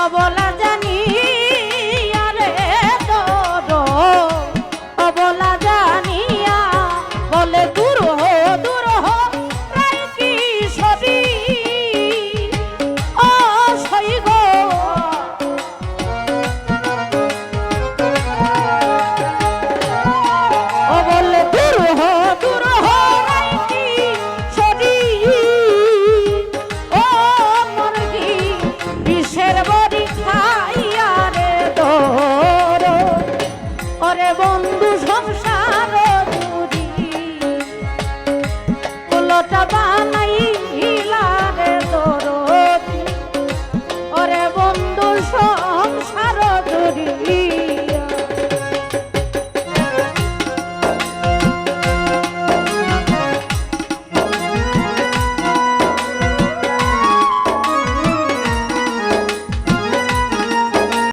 অবলা জানি আরে তোর অবলা জানিয়া বলে দূর হো প্রায় কি সবই ও সই গো ও বলে দূর হো প্রায় কি সবই ও মরগি বিষের